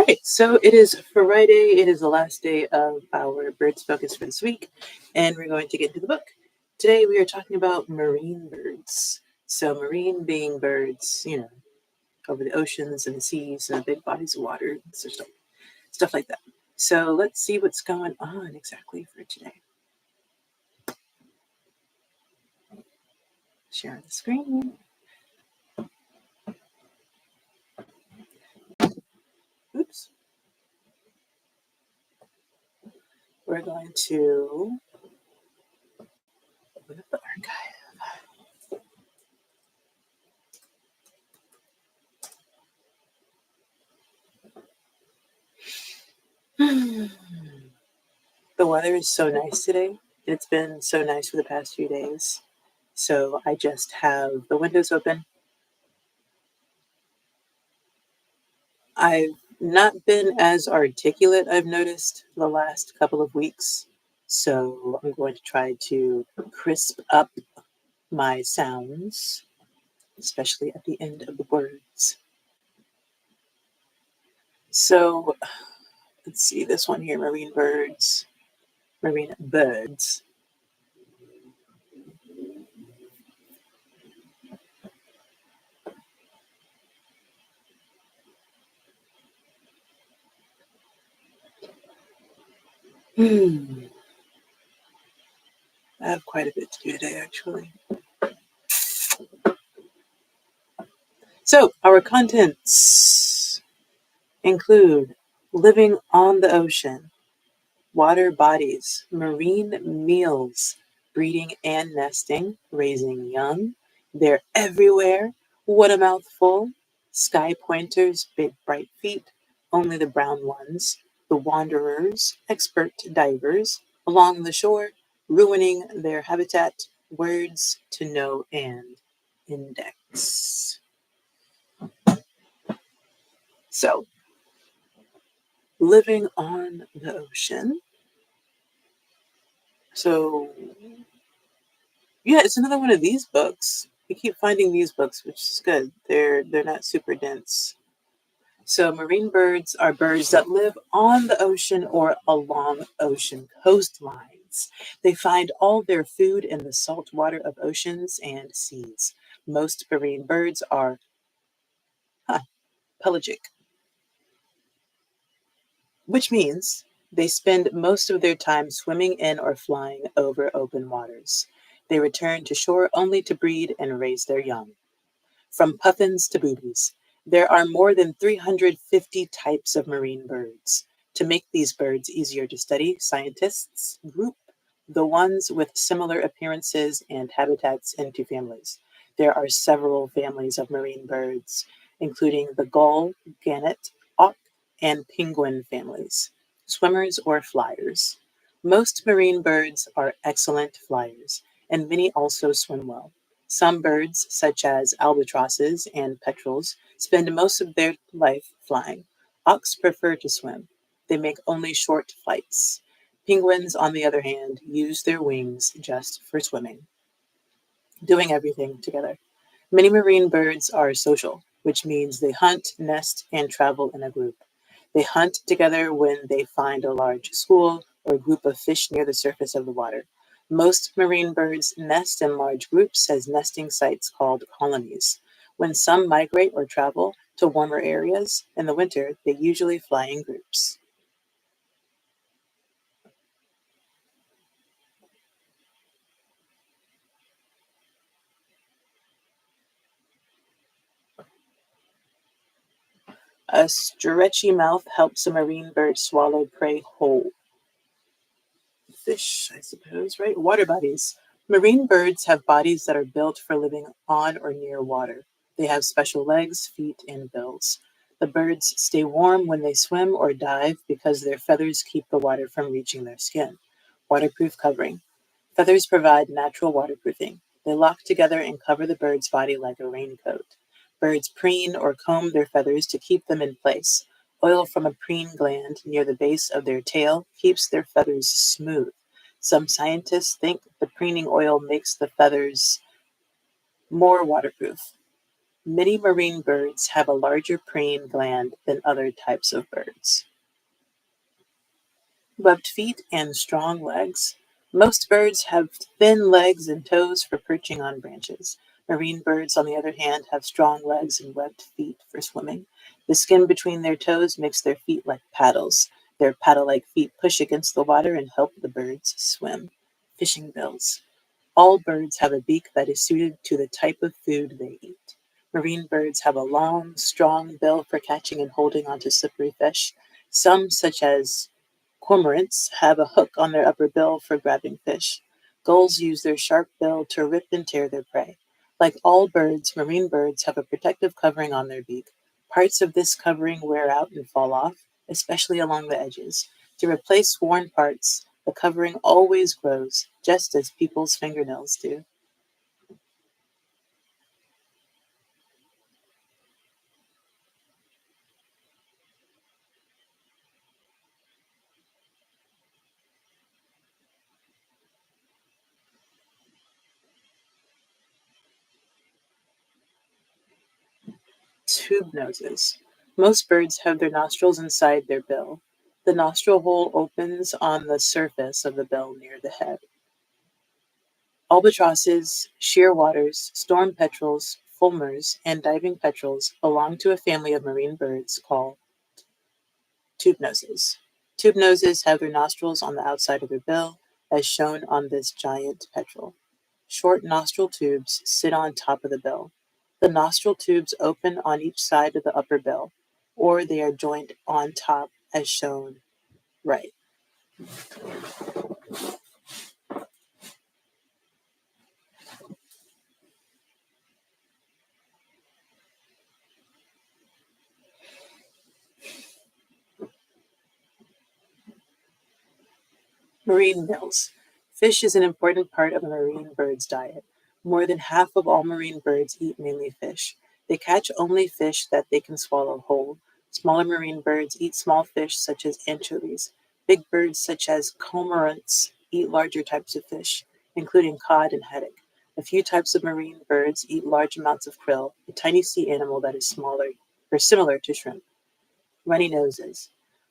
right, so it is Friday. It is the last day of our Birds Focus for this week, and we're going to get into the book. Today we are talking about marine birds. So marine being birds, over the oceans and the seas and the big bodies of water, so stuff like that. So let's see what's going on exactly for today. Share the screen. Oops. We're going to open up the archive. The weather is so nice today. It's been so nice for the past few days. So I just have the windows open. I've not been as articulate, I've noticed, the last couple of weeks. So I'm going to try to crisp up my sounds, especially at the end of the words. So let's see this one here, marine birds. I have quite a bit to do today, actually. So our contents include living on the ocean, water bodies, marine meals, breeding and nesting, raising young, they're everywhere, what a mouthful, sky pointers, big bright feet, only the brown ones, the wanderers, expert divers, along the shore, ruining their habitat, words to know and index. So, living on the ocean. So, yeah, it's another one of these books. We keep finding these books, which is good. They're not super dense. So marine birds are birds that live on the ocean or along ocean coastlines. They find all their food in the salt water of oceans and seas. Most marine birds are pelagic, which means they spend most of their time swimming in or flying over open waters. They return to shore only to breed and raise their young. From puffins to boobies, there are more than 350 types of marine birds. To make these birds easier to study, scientists group the ones with similar appearances and habitats into families. There are several families of marine birds, including the gull, gannet, auk, and penguin families, swimmers or flyers. Most marine birds are excellent flyers, and many also swim well. Some birds, such as albatrosses and petrels, spend most of their life flying. Auks prefer to swim. They make only short flights. Penguins, on the other hand, use their wings just for swimming, doing everything together. Many marine birds are social, which means they hunt, nest, and travel in a group. They hunt together when they find a large school or a group of fish near the surface of the water. Most marine birds nest in large groups as nesting sites called colonies. When some migrate or travel to warmer areas in the winter, they usually fly in groups. A stretchy mouth helps a marine bird swallow prey whole. Fish, I suppose, right? Water bodies. Marine birds have bodies that are built for living on or near water. They have special legs, feet, and bills. The birds stay warm when they swim or dive because their feathers keep the water from reaching their skin. Waterproof covering. Feathers provide natural waterproofing. They lock together and cover the bird's body like a raincoat. Birds preen or comb their feathers to keep them in place. Oil from a preen gland near the base of their tail keeps their feathers smooth. Some scientists think the preening oil makes the feathers more waterproof. Many marine birds have a larger praying gland than other types of birds. Webbed feet and strong legs. Most birds have thin legs and toes for perching on branches. Marine birds, on the other hand, have strong legs and webbed feet for swimming. The skin between their toes makes their feet like paddles. Their paddle-like feet push against the water and help the birds swim. Fishing bills. All birds have a beak that is suited to the type of food they eat. Marine birds have a long, strong bill for catching and holding onto slippery fish. Some, such as cormorants, have a hook on their upper bill for grabbing fish. Gulls use their sharp bill to rip and tear their prey. Like all birds, marine birds have a protective covering on their beak. Parts of this covering wear out and fall off, especially along the edges. To replace worn parts, the covering always grows, just as people's fingernails do. Tube noses. Most birds have their nostrils inside their bill. The nostril hole opens on the surface of the bill near the head. Albatrosses, shearwaters, storm petrels, fulmars, and diving petrels belong to a family of marine birds called tube noses. Tube noses have their nostrils on the outside of their bill, as shown on this giant petrel. Short nostril tubes sit on top of the bill. The nostril tubes open on each side of the upper bill, or they are joined on top as shown right. Marine meals. Fish is an important part of a marine bird's diet. More than half of all marine birds eat mainly fish. They catch only fish that they can swallow whole. Smaller marine birds eat small fish such as anchovies. Big birds such as cormorants eat larger types of fish, including cod and haddock. A few types of marine birds eat large amounts of krill, a tiny sea animal that is smaller or similar to shrimp. Runny noses.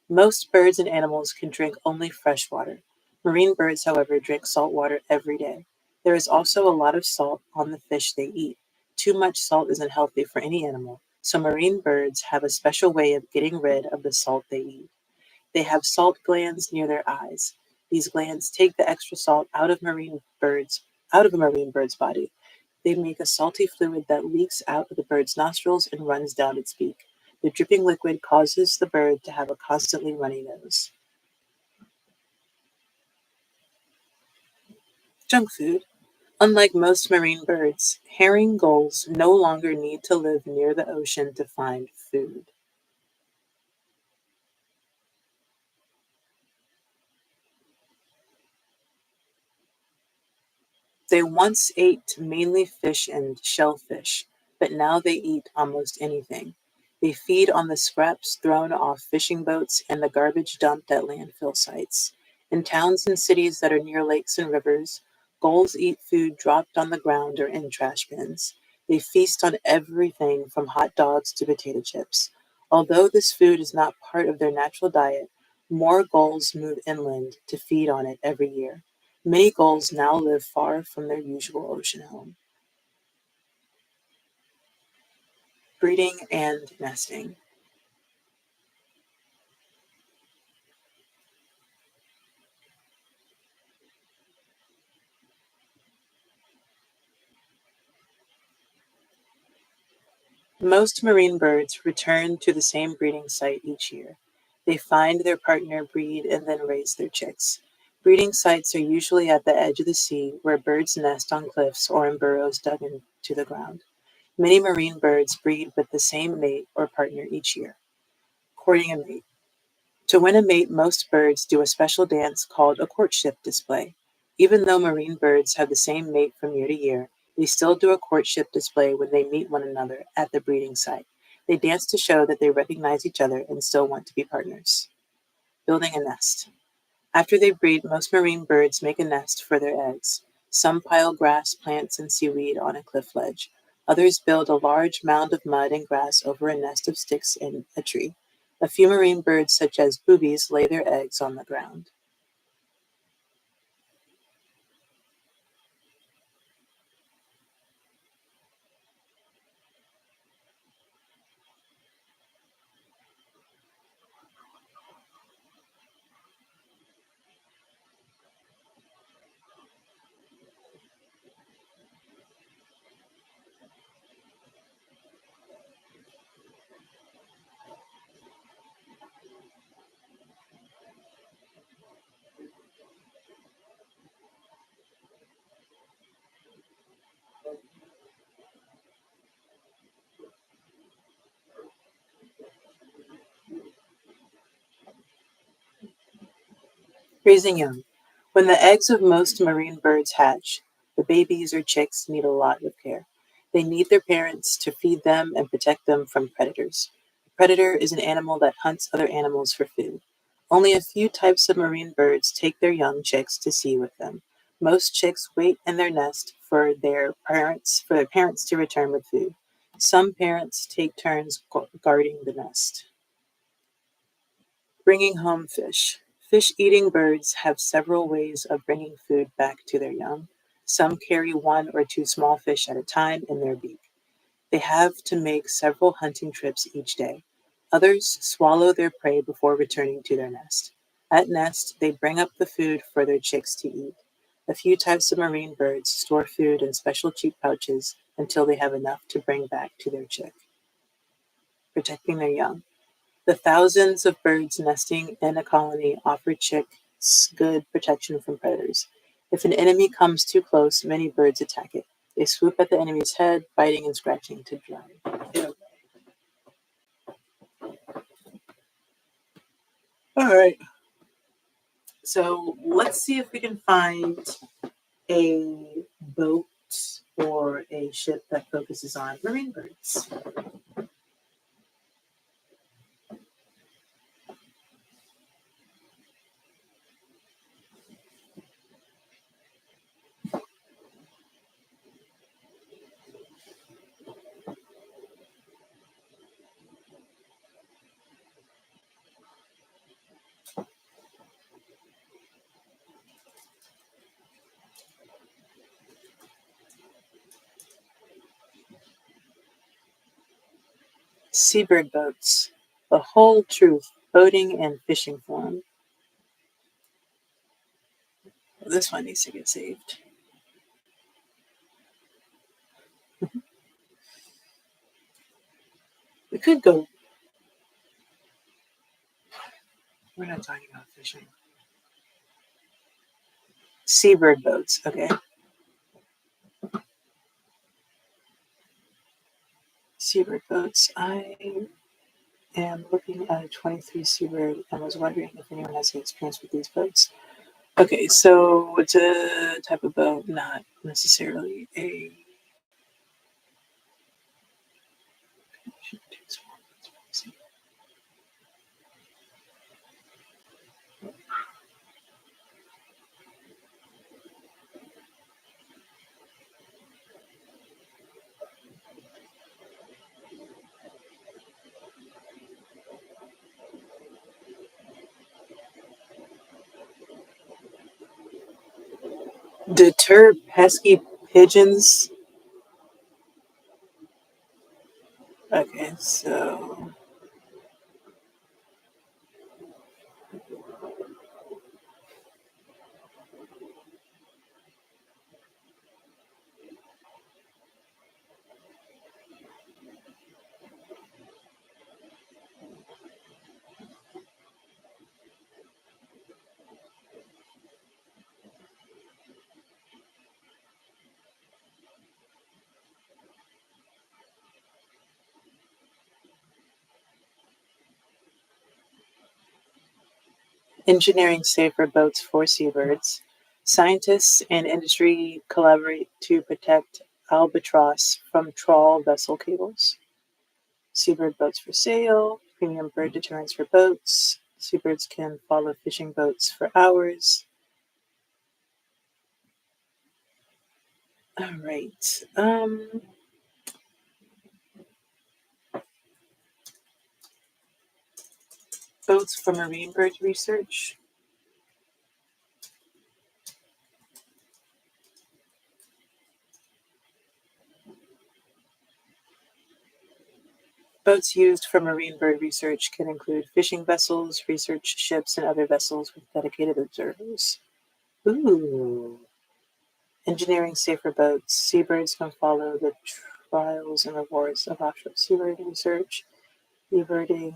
Most birds and animals can drink only fresh water. Marine birds, however, drink salt water every day. There is also a lot of salt on the fish they eat. Too much salt isn't healthy for any animal, so marine birds have a special way of getting rid of the salt they eat. They have salt glands near their eyes. These glands take the extra salt out of a marine bird's body. They make a salty fluid that leaks out of the bird's nostrils and runs down its beak. The dripping liquid causes the bird to have a constantly runny nose. Junk food. Unlike most marine birds, herring gulls no longer need to live near the ocean to find food. They once ate mainly fish and shellfish, but now they eat almost anything. They feed on the scraps thrown off fishing boats and the garbage dumped at landfill sites. In towns and cities that are near lakes and rivers, gulls eat food dropped on the ground or in trash bins. They feast on everything from hot dogs to potato chips. Although this food is not part of their natural diet, more gulls move inland to feed on it every year. Many gulls now live far from their usual ocean home. Breeding and nesting. Most marine birds return to the same breeding site each year. They find their partner, breed, and then raise their chicks. Breeding sites are usually at the edge of the sea, where birds nest on cliffs or in burrows dug into the ground. Many marine birds breed with the same mate or partner each year. Courting a mate. To win a mate, most birds do a special dance called a courtship display. Even though marine birds have the same mate from year to year, they still do a courtship display when they meet one another at the breeding site. They dance to show that they recognize each other and still want to be partners. Building a nest. After they breed, most marine birds make a nest for their eggs. Some pile grass, plants, and seaweed on a cliff ledge. Others build a large mound of mud and grass over a nest of sticks in a tree. A few marine birds, such as boobies, lay their eggs on the ground. Raising young. When the eggs of most marine birds hatch, the babies or chicks need a lot of care. They need their parents to feed them and protect them from predators. A predator is an animal that hunts other animals for food. Only a few types of marine birds take their young chicks to sea with them. Most chicks wait in their nest for their parents to return with food. Some parents take turns guarding the nest. Bringing home fish. Fish-eating birds have several ways of bringing food back to their young. Some carry one or two small fish at a time in their beak. They have to make several hunting trips each day. Others swallow their prey before returning to their nest. At nest, they bring up the food for their chicks to eat. A few types of marine birds store food in special cheek pouches until they have enough to bring back to their chick. Protecting their young. The thousands of birds nesting in a colony offer chicks good protection from predators. If an enemy comes too close, many birds attack it. They swoop at the enemy's head, biting and scratching to drive it away. All right. So let's see if we can find a boat or a ship that focuses on marine birds. Seabird boats. The whole truth, boating and fishing form. Well, this one needs to get saved. We could go. We're not talking about fishing. Seabird boats. Okay. Seabird boats. I am looking at a 23 Seabird and was wondering if anyone has any experience with these boats. Okay, so it's a type of boat, not necessarily a. Deter pesky pigeons. Okay, so engineering safer boats for seabirds. Scientists and industry collaborate to protect albatross from trawl vessel cables. Seabird boats for sale, premium bird deterrents for boats. Seabirds can follow fishing boats for hours. All right. Boats for marine bird research. Boats used for marine bird research can include fishing vessels, research ships, and other vessels with dedicated observers. Ooh. Engineering safer boats. Seabirds can follow the trials and rewards of offshore seabird research.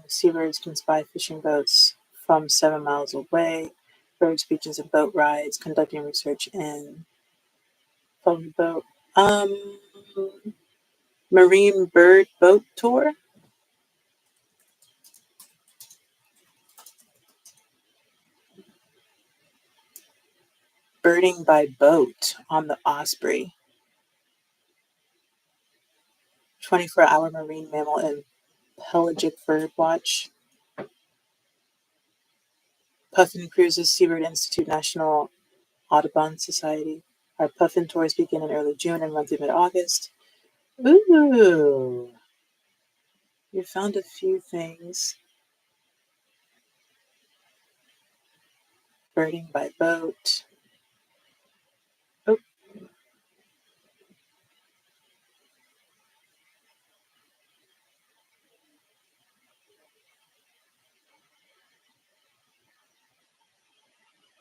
Seabirds can spy fishing boats from 7 miles away. Birds, beaches, and boat rides. Conducting research in following boat. Marine bird boat tour. Birding by boat on the Osprey. 24-hour marine mammal and pelagic bird watch. Puffin Cruises, Seabird Institute National Audubon Society. Our Puffin tours begin in early June and run through mid-August. Ooh, you found a few things. Birding by boat. Oh,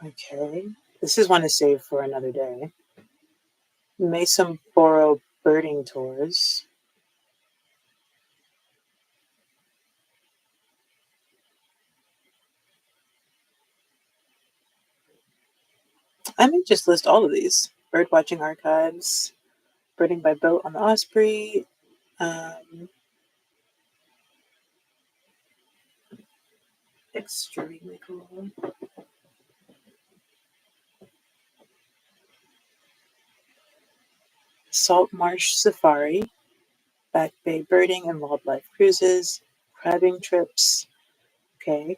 okay. This is one to save for another day. Mason Borough birding tours. I may just list all of these. Bird watching archives. Birding by boat on the Osprey. Extremely cool. Salt Marsh Safari. Back Bay birding and wildlife cruises. Crabbing trips. Okay.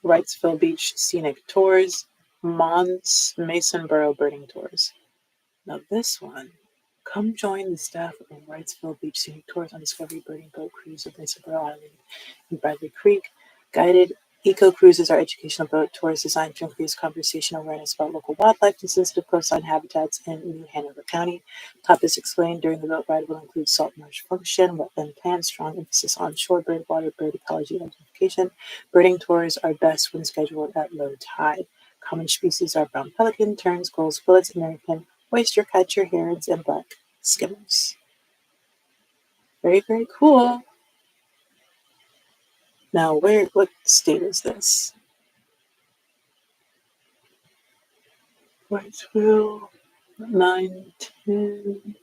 Wrightsville Beach scenic tours. Mason Borough birding tours. Now this one. Come join the staff of Wrightsville Beach Scenic Tours on Discovery Birding Boat Cruise of Isabel Island and Bradley Creek. Guided eco cruises are educational boat tours designed to increase conversation awareness about local wildlife and sensitive coastline habitats in New Hanover County. Topics explained during the boat ride will include salt marsh function, wetland plants, strong emphasis on shorebird, water bird ecology identification. Birding tours are best when scheduled at low tide. Common species are brown pelican, terns, gulls, willets, American oyster catcher, herons, and black skimmers. Very, very cool. Now, what state is this? Whitesville, 910,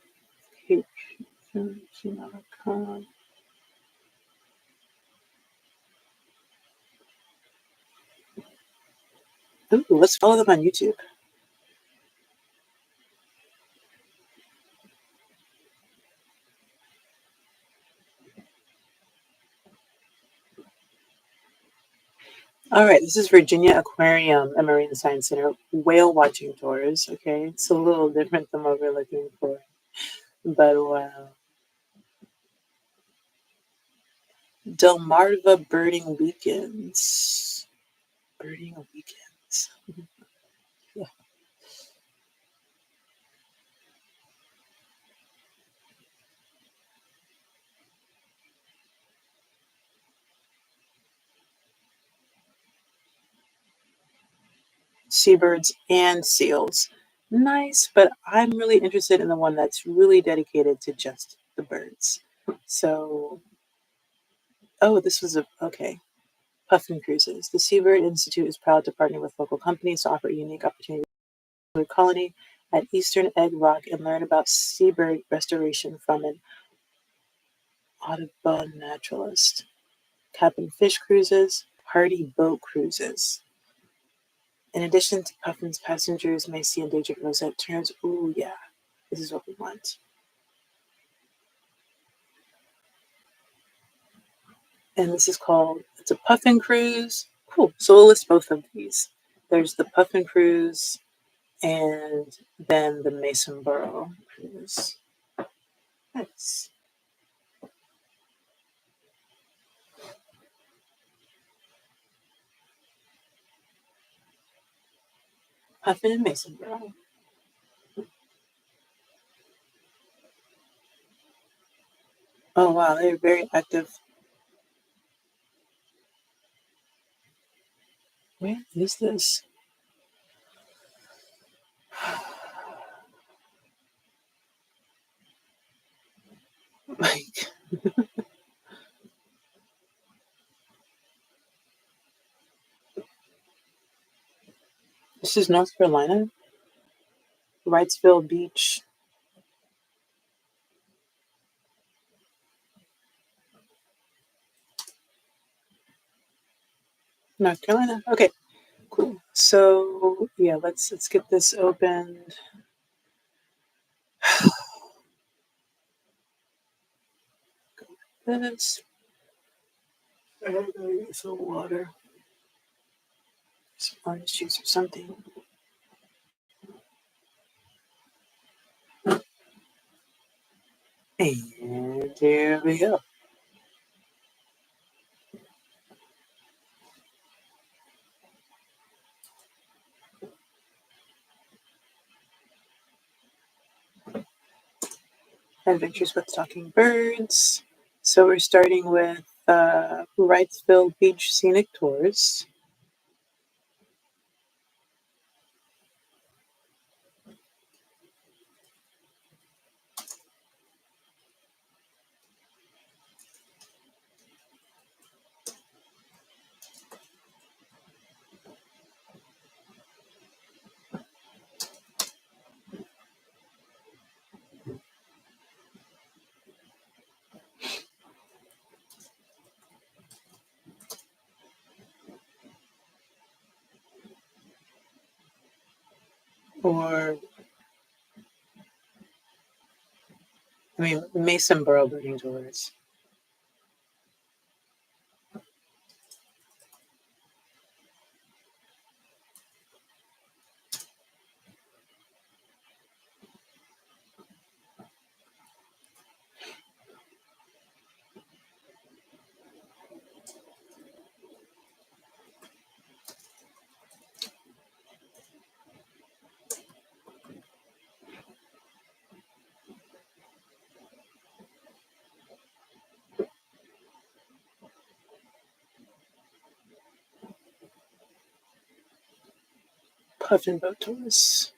gmail.com. Ooh, let's follow them on YouTube. All right, this is Virginia Aquarium and Marine Science Center whale watching tours. Okay, it's a little different than what we're looking for, but wow. Delmarva birding weekends. Birding weekends. Yeah. Seabirds and seals. Nice, but I'm really interested in the one that's really dedicated to just the birds. So, oh, this was okay. Puffin Cruises. The Seabird Institute is proud to partner with local companies to offer a unique opportunity to a colony at Eastern Egg Rock and learn about seabird restoration from an Audubon naturalist. Cabin fish cruises, hardy boat cruises. In addition to puffins, passengers may see endangered rosette terns. Ooh, yeah, this is what we want. And this is called, it's a puffin cruise. Cool. So we'll list both of these. There's the puffin cruise and then the Mason Borough cruise. Nice. Puffin and Mason Bro. Oh wow, they're very active. Where is this? Like, this is North Carolina, Wrightsville Beach. North Carolina. Okay, cool. So yeah, let's get this opened. This. I gotta go get some water, some orange juice or something. And here we go. Adventures with Talking Birds. So we're starting with Wrightsville Beach Scenic Tours. Or, I mean, Mason Borough Birding Tours. Puffin Boat Tours.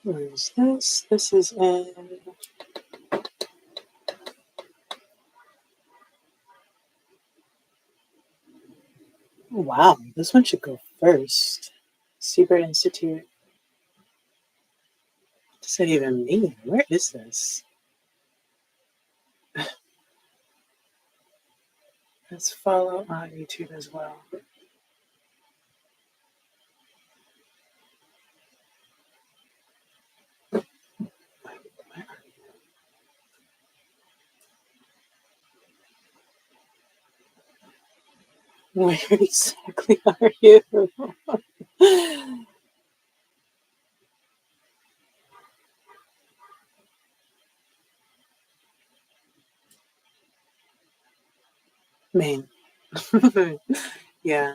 Where is this? This is in. Wow, this one should go first. Seabird Institute. What does that even mean? Where is this? Let's follow on YouTube as well. Where exactly are you? Maine. Yeah.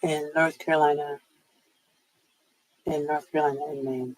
In North Carolina. In North Carolina and Maine.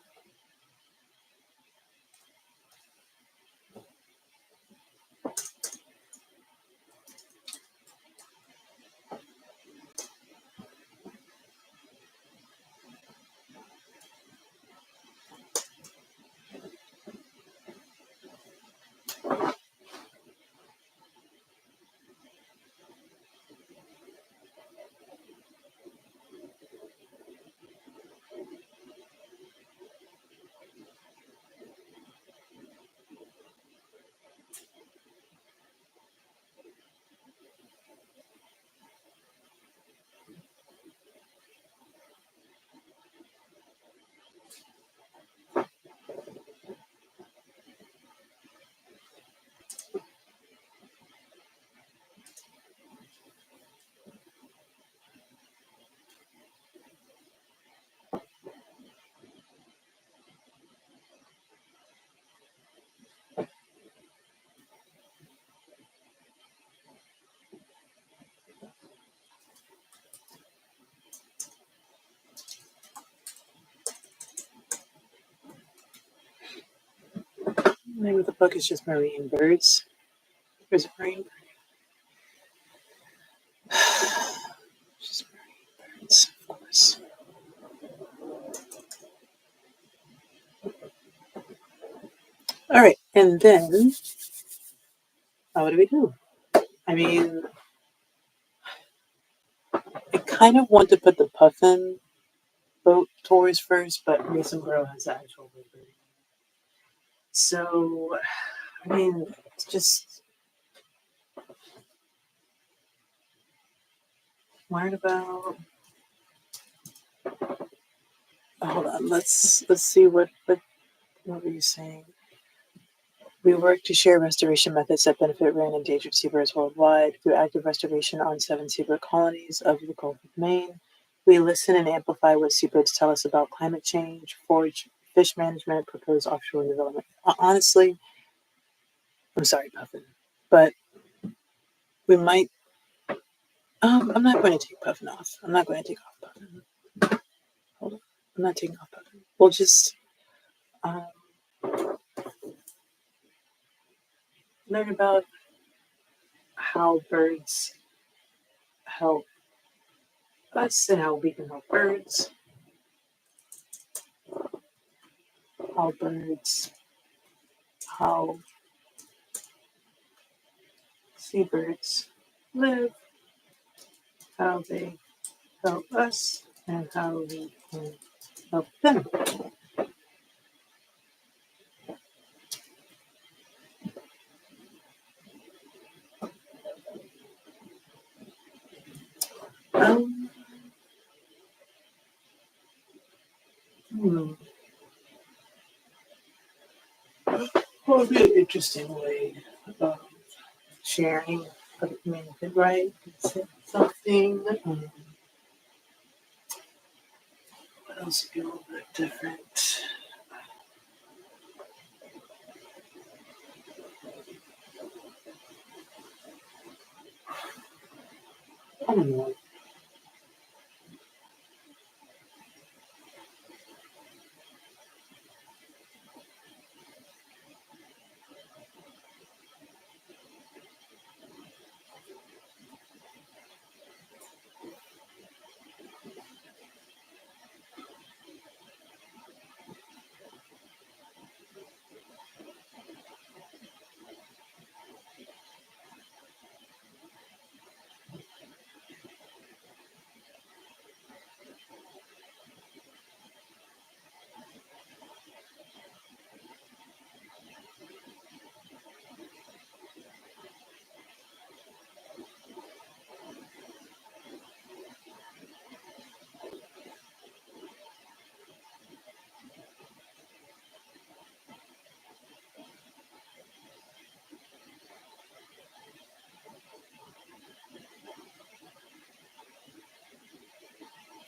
name of the book is just Marine Birds. There's a marine bird. Just marine birds, of course. All right, and then what do we do? I mean, I kind of want to put the puffin boat tours first, but Mason Borough has the actual river. So, I mean, it's just learn about. Hold on, let's see what were you saying? We work to share restoration methods that benefit rare and endangered seabirds worldwide through active restoration on 7 seabird colonies of the Gulf of Maine. We listen and amplify what seabirds tell us about climate change, forage, fish management, proposed offshore development. Honestly, I'm sorry, Puffin, but we might. I'm not going to take Puffin off. I'm not going to take off Puffin. Hold on, I'm not taking off Puffin. We'll just learn about how birds help us and how we can help birds. How birds, how seabirds live, how they help us, and how we can help them. Um, What would be an interesting way of sharing? I mean, could write something. What else would be a little bit different? I don't know.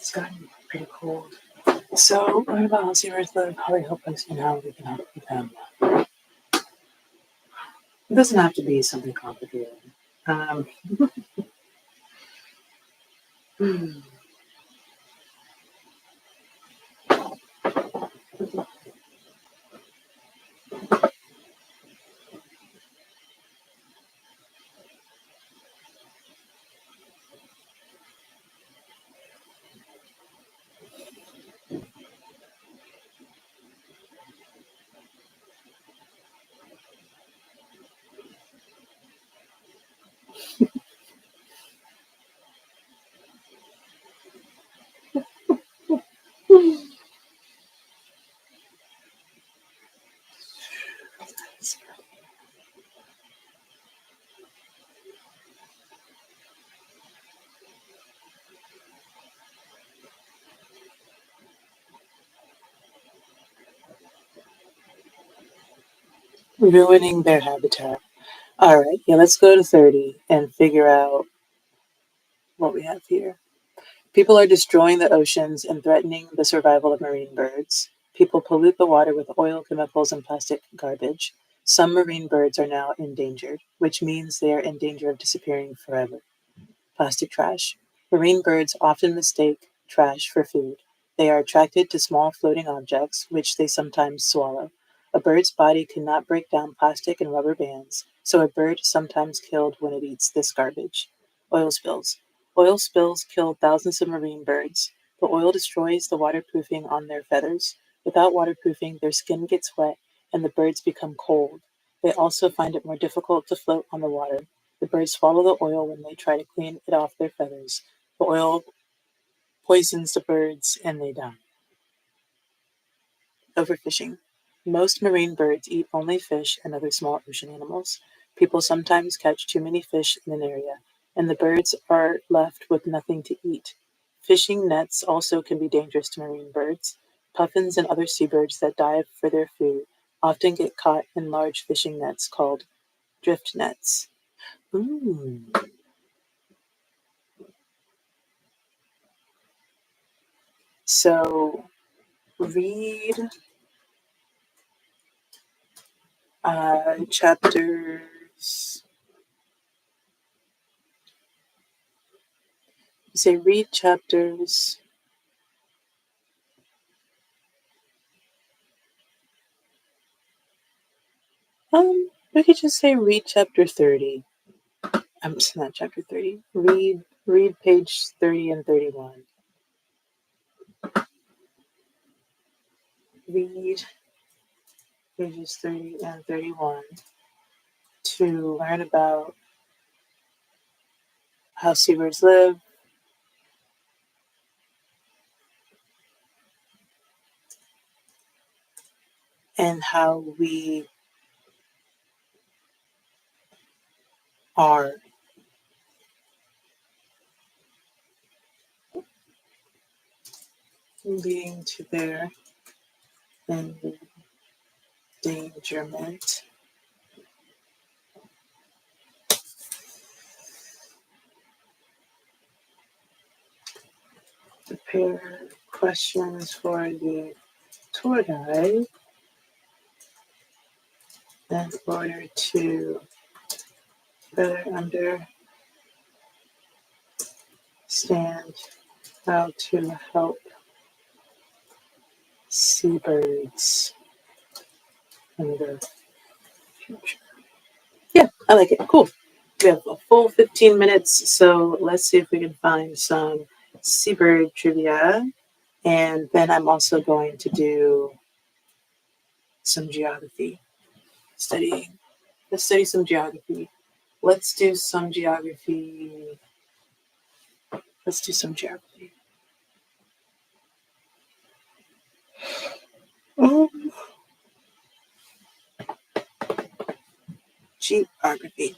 It's gotten pretty cold. So, what about how seabirds live, how they help us, and how we can help them? It doesn't have to be something complicated. Um, ruining their habitat. All right, yeah, let's go to 30 and figure out what we have here. People are destroying the oceans and threatening the survival of marine birds. People pollute the water with oil, chemicals, and plastic garbage. Some marine birds are now endangered, which means they are in danger of disappearing forever. Plastic trash. Marine birds often mistake trash for food. They are attracted to small floating objects, which they sometimes swallow. A bird's body cannot break down plastic and rubber bands, so a bird is sometimes killed when it eats this garbage. Oil spills. Oil spills kill thousands of marine birds. The oil destroys the waterproofing on their feathers. Without waterproofing, their skin gets wet and the birds become cold. They also find it more difficult to float on the water. The birds swallow the oil when they try to clean it off their feathers. The oil poisons the birds and they die. Overfishing. Most marine birds eat only fish and other small ocean animals. People sometimes catch too many fish in an area, and the birds are left with nothing to eat. Fishing nets also can be dangerous to marine birds. Puffins and other seabirds that dive for their food often get caught in large fishing nets called drift nets. Ooh. So read chapters. Say read chapters. We could just say read chapter 30. I'm not chapter 30. Read page 30 and 31. Read pages 30 and 31 to learn about how seabirds live, and how we are leading to their endangerment. Prepare questions for the tour guide in order to better understand how to help seabirds in the future. Yeah, I like it. Cool. We have a full 15 minutes, so let's see if we can find some seabird trivia. And then I'm also going to do some geography studying. Let's study some geography. Let's do some geography. Let's do some geography. Geography.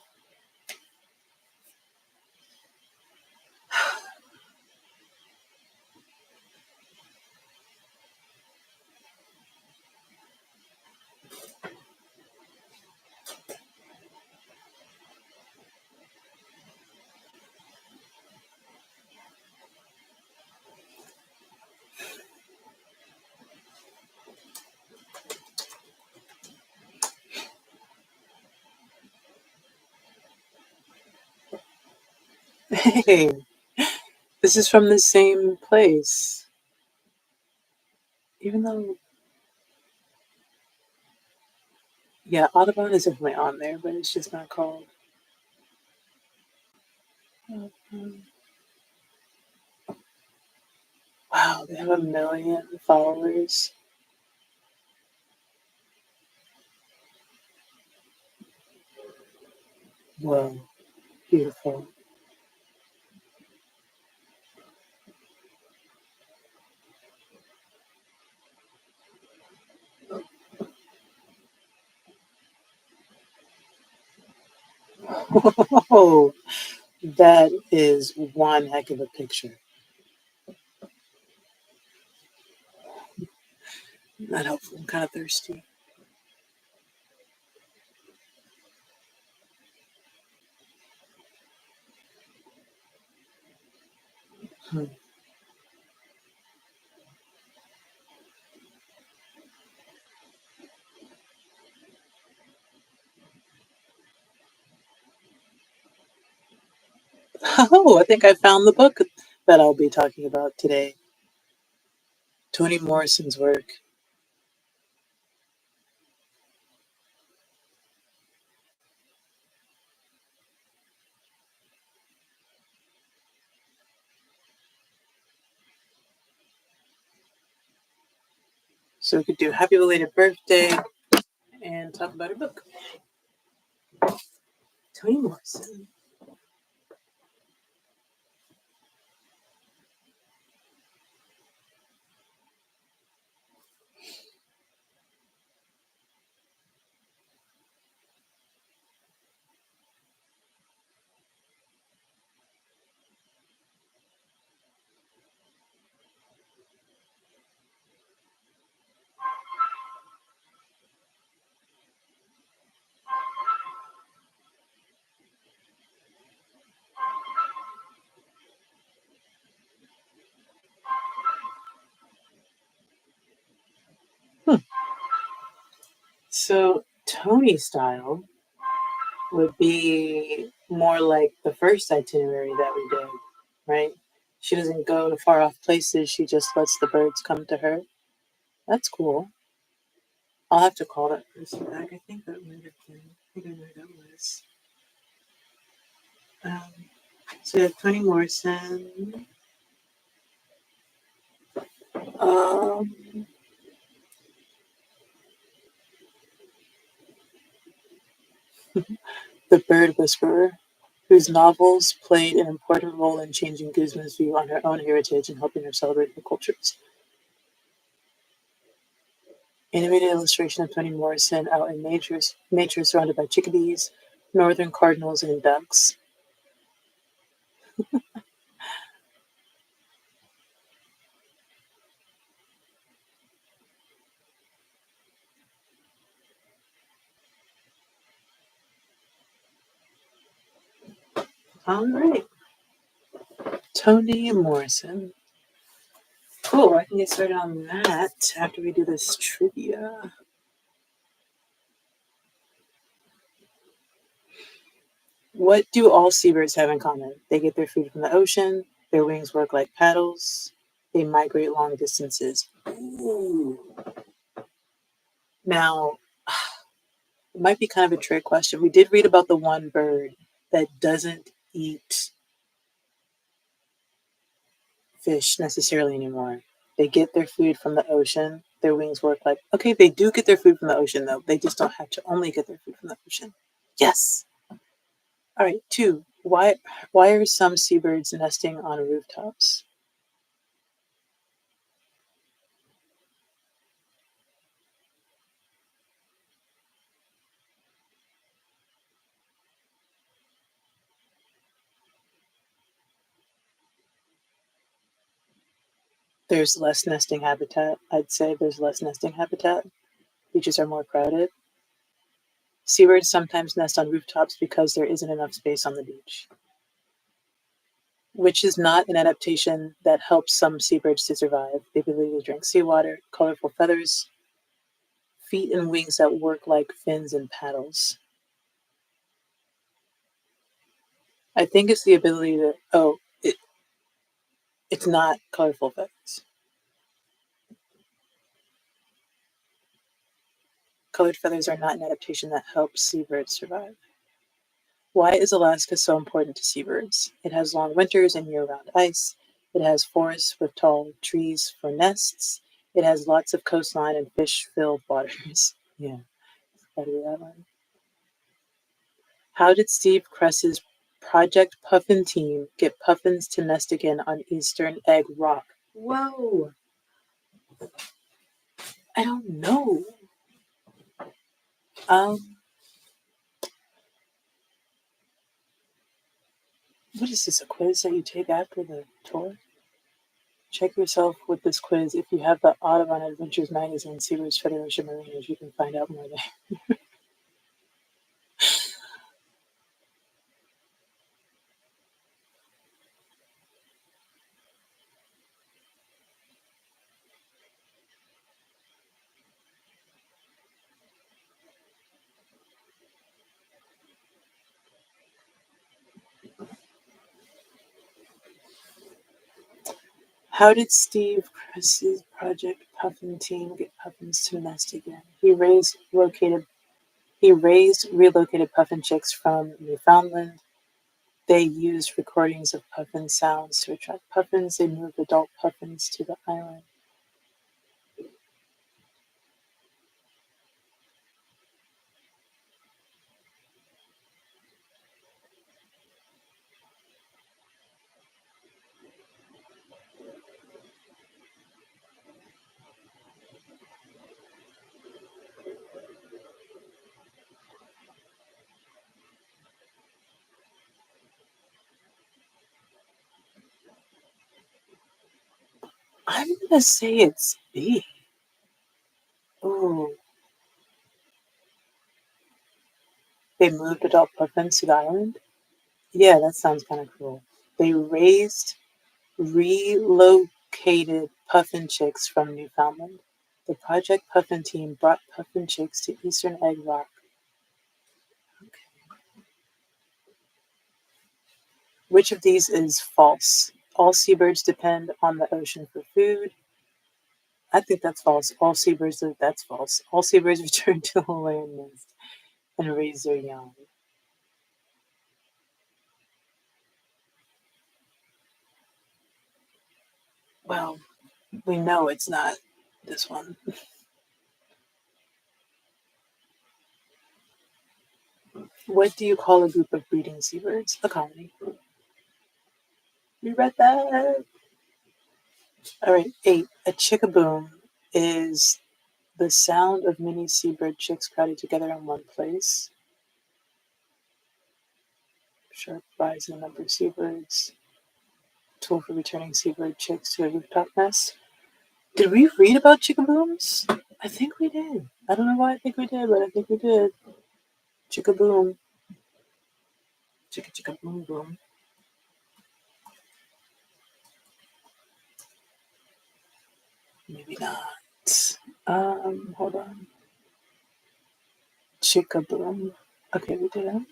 Hey, this is from the same place. Even though, yeah, Audubon is definitely on there, but it's just not called. Wow, they have 1 million followers. Whoa, beautiful. Oh, that is one heck of a picture. Not helpful. I'm kind of thirsty. Hmm. Oh, I think I found the book that I'll be talking about today. Toni Morrison's work. So we could do happy belated birthday and talk about her book. Toni Morrison. So Toni style would be more like the first itinerary that we did, right? She doesn't go to far off places, she just lets the birds come to her. That's cool. I'll have to call that person back. I think that might have been, I think I know who that was. So we have Toni Morrison. Um, the Bird Whisperer, whose novels played an important role in changing Guzman's view on her own heritage and helping her celebrate her cultures. Animated illustration of Toni Morrison out in nature surrounded by chickadees, northern cardinals, and ducks. All right. Toni Morrison. Cool, I can get started on that after we do this trivia. What do all seabirds have in common? They get their food from the ocean, their wings work like paddles, they migrate long distances. Ooh. Now, it might be kind of a trick question. We did read about the one bird that doesn't eat fish necessarily anymore. They get their food from the ocean. Their wings work like, okay, they do get their food from the ocean though. They just don't have to only get their food from the ocean. Yes. All right, 2. Why are some seabirds nesting on rooftops? There's less nesting habitat. I'd say there's less nesting habitat. Beaches are more crowded. Seabirds sometimes nest on rooftops because there isn't enough space on the beach, which is not an adaptation that helps some seabirds to survive. The ability to drink seawater, colorful feathers, feet and wings that work like fins and paddles. I think it's the ability to, it's not colorful feathers. Colored feathers are not an adaptation that helps seabirds survive. Why is Alaska so important to seabirds? It has long winters and year-round ice. It has forests with tall trees for nests. It has lots of coastline and fish-filled waters. Yeah, gotta be that one. How did Steve Kress's Project Puffin team get puffins to nest again on Eastern Egg Rock? Whoa! I don't know. What is this, a quiz that you take after the tour? Check yourself with this quiz. If you have the Audubon Adventures magazine, Seabirds Federation Mariners, you can find out more there. How did Steve Kress's Project Puffin team get puffins to nest again? He raised relocated puffin chicks from Newfoundland. They used recordings of puffin sounds to attract puffins. They moved adult puffins to the island. I'm gonna say it's B. Oh, they moved adult puffins to the island? Yeah, that sounds kind of cool. They relocated puffin chicks from Newfoundland. The Project Puffin team brought puffin chicks to Eastern Egg Rock. Okay. Which of these is false? All seabirds depend on the ocean for food. I think that's false. That's false. All seabirds return to the land nest and raise their young. Well, we know it's not this one. What do you call a group of breeding seabirds? A colony. We read that. All right, 8. A chickaboom is the sound of many seabird chicks crowded together in one place. Sharp rise in the number of seabirds. Tool for returning seabird chicks to a rooftop nest. Did we read about chickabooms? I think we did. I don't know why I think we did, but I think we did. Chickaboom. Chicka chicka boom boom. Maybe not. Hold on. Chickaboom. Okay, we did it.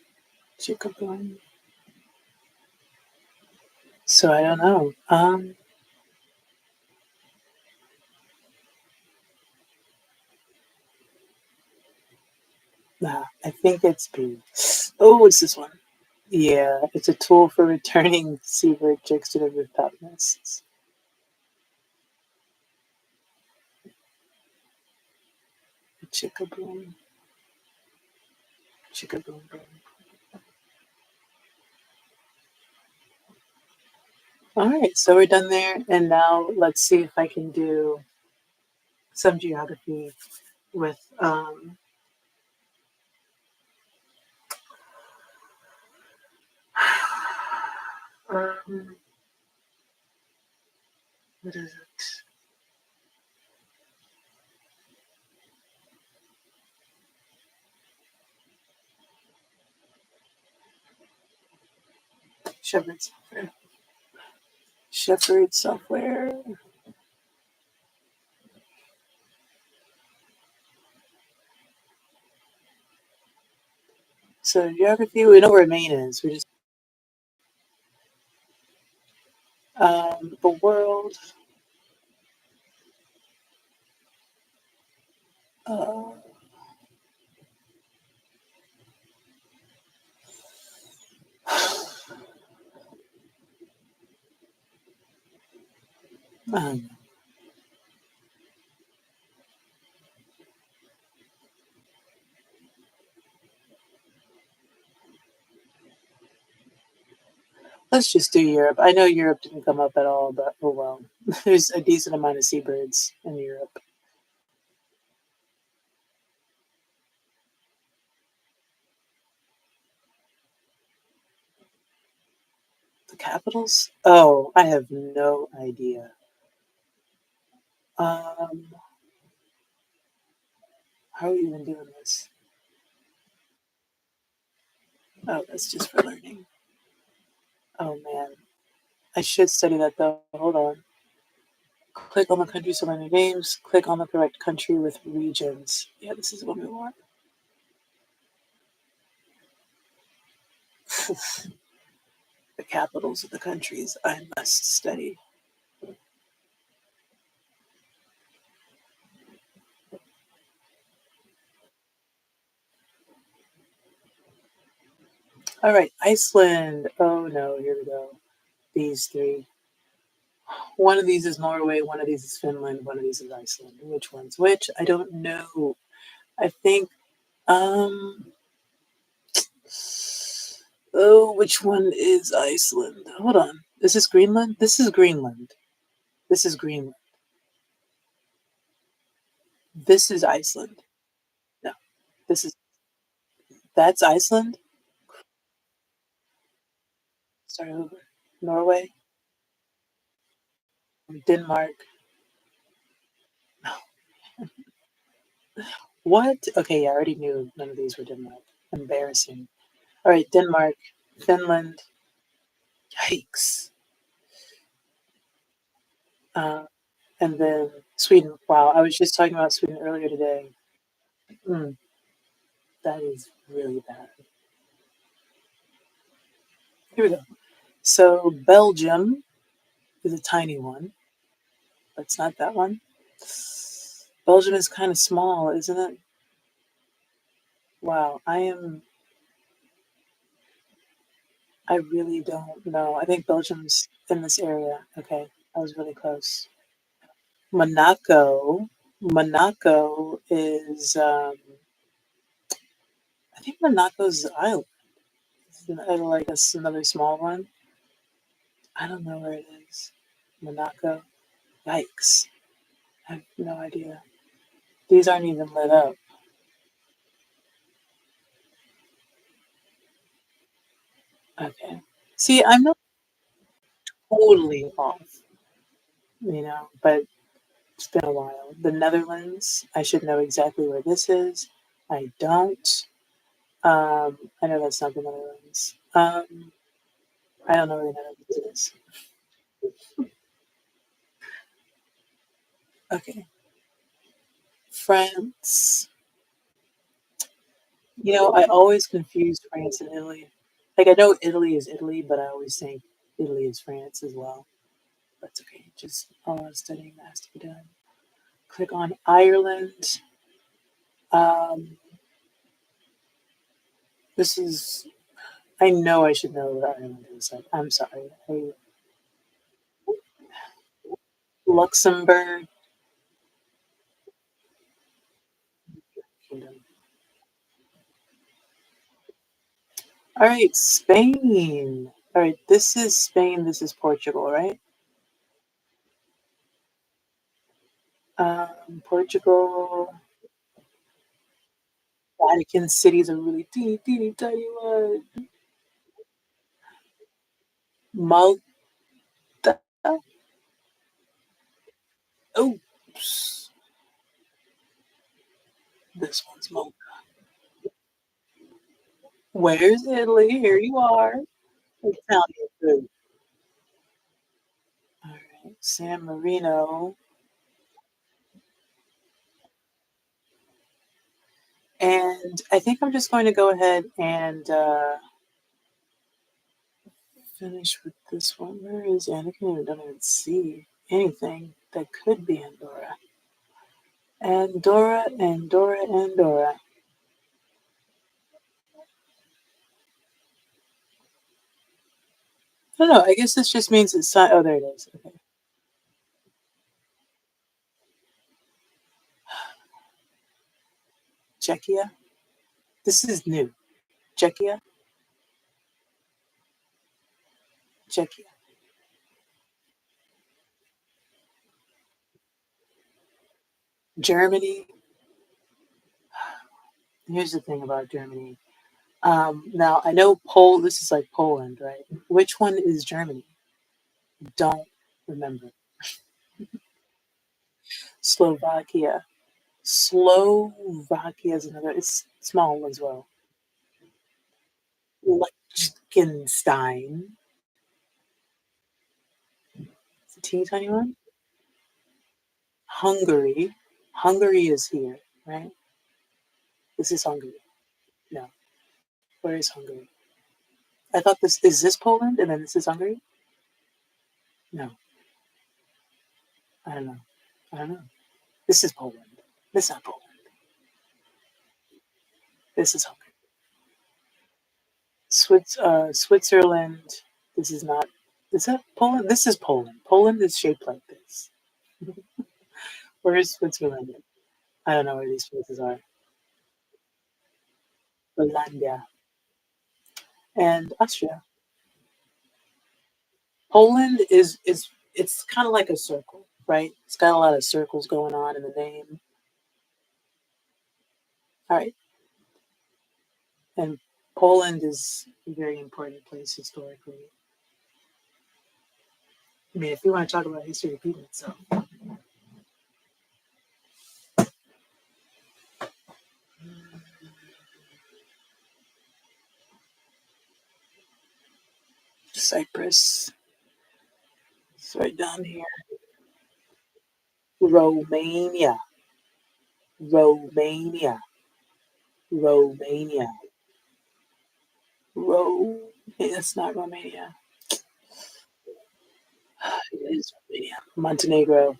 Chickaboom. So I don't know. Nah, I think it's B. Oh, what's this one? Yeah, it's a tool for returning seabird chicks to their rooftop nests. Chickaboom. Chickaboom boom. All right, so we're done there, and now let's see if I can do some geography with um, what is it? Shepherd software. Shepherd software. So geography, we know where Maine is. We just the world. Uh, um, let's just do Europe. I know Europe didn't come up at all, but oh well. There's a decent amount of seabirds in Europe. The capitals? Oh, I have no idea. Um, how are we even doing this? Oh, that's just for learning. Oh man, I should study that though. Hold on. Click on the countries to learn their names. Click on the correct country with regions. Yeah, this is what we want. The capitals of the countries I must study. All right, Iceland. Oh no, here we go. These three. One of these is Norway, one of these is Finland, one of these is Iceland. Which one's which? I don't know. I think um oh, which one is Iceland? Hold on. Is this Greenland? This is Greenland. This is Greenland. This is Iceland. No, this is that's Iceland. Start over. Norway, Denmark. What? Okay, I already knew none of these were Denmark. Embarrassing. All right, Denmark, Finland. Yikes. Uh, and then Sweden. Wow, I was just talking about Sweden earlier today. Mm, that is really bad. Here we go. So Belgium is a tiny one. That's not that one. Belgium is kind of small, isn't it? Wow, I really don't know. I think Belgium's in this area. Okay, I was really close. Monaco. Monaco is, I think Monaco's an island. Like another small one. I don't know where it is. Monaco. Yikes. I have no idea. These aren't even lit up. Okay. See, I'm not totally off, but it's been a while. The Netherlands, I should know exactly where this is. I don't. I know that's not the Netherlands. I don't know where the Netherlands is. Okay. France. I always confuse France and Italy. Like, I know Italy is Italy, but I always think Italy is France as well. That's okay. Just a lot of studying that has to be done. Click on Ireland. Um, this is, I know I should know where Ireland is. I'm sorry. Luxembourg Kingdom. All right, Spain. All right, this is Spain. This is Portugal, right? Portugal. Vatican City is a really teeny, teeny, tiny one. Malta. Oops. This one's Malta. Where's Italy? Here you are. Italian food. All right, San Marino. And I think I'm just going to go ahead and finish with this one. Where is Anakin? I don't even see anything that could be Andorra. Andorra, Andorra, Andorra. I don't know. I guess this just means it's not. Oh, there it is. Okay. Czechia. This is new. Czechia. Czechia. Germany. Here's the thing about Germany. Now I know This is like Poland, right? Which one is Germany? Don't remember. Slovakia. Slovakia is another. It's small as well. Liechtenstein. It's a teeny tiny one. Hungary. Hungary is here, right? This is Hungary. No. Where is Hungary? I thought this is this Poland and then this is Hungary? No. I don't know. I don't know. This is Poland. This is not Poland. This is Hungary. Switzerland. This is not. Is that Poland? This is Poland. Poland is shaped like this. Where is Switzerland? I don't know where these places are. Hollandia and Austria. Poland is it's kind of like a circle, right? It's got a lot of circles going on in the name. All right, and Poland is a very important place historically. I mean, if you want to talk about history repeating itself, Honduras. It's right down here. Romania. Romania. Romania. It's not Romania. It is Romania. Montenegro.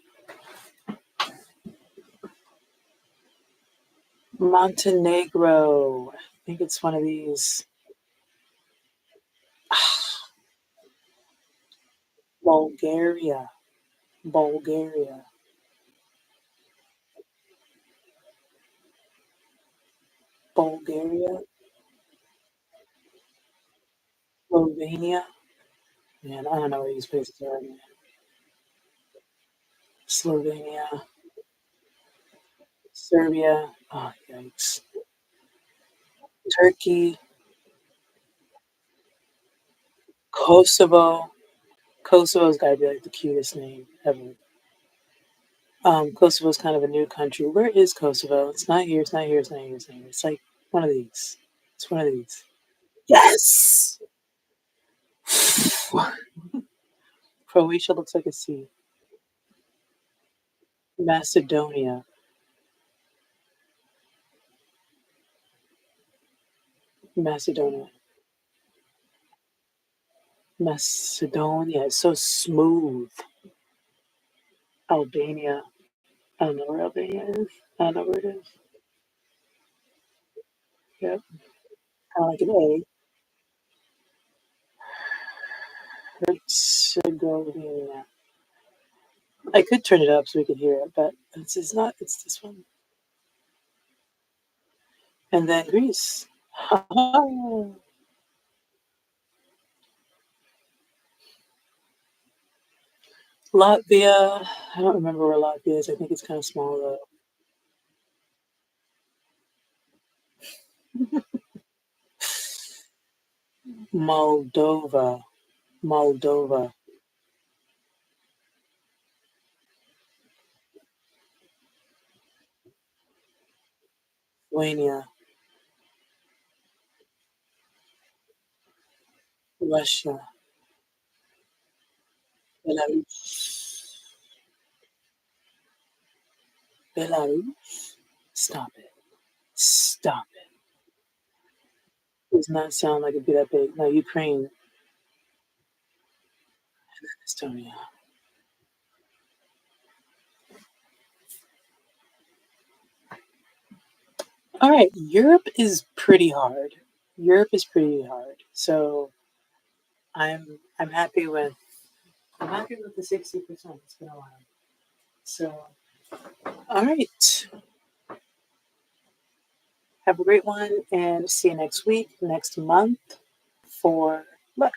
Montenegro. I think it's one of these. Bulgaria. Bulgaria. Bulgaria. Slovenia. Man, I don't know where these places are, man. Slovenia. Serbia. Oh, yikes. Turkey. Kosovo. Kosovo's got to be like the cutest name ever. Kosovo's kind of a new country. Where is Kosovo? It's not here. It's not here. It's not here. It's not here. It's like one of these. It's one of these. Yes. Croatia looks like a sea. Macedonia. Macedonia. Macedonia is so smooth. Albania. I don't know where Albania is. I don't know where it is. Yep. Kind of like an A. Herzegovina. I could turn it up so we could hear it, but it's not. It's this one. And then Greece. Latvia. I don't remember where Latvia is. I think it's kind of small though. Moldova. Moldova. Lithuania. Russia. Belarus. Belarus. Stop it. Stop it. Does not sound like it'd be that big. No, Ukraine. Estonia. All right. Europe is pretty hard. Europe is pretty hard. So I'm happy with the 60%. It's been a while. So all right. Have a great one and see you next week, next month for luck.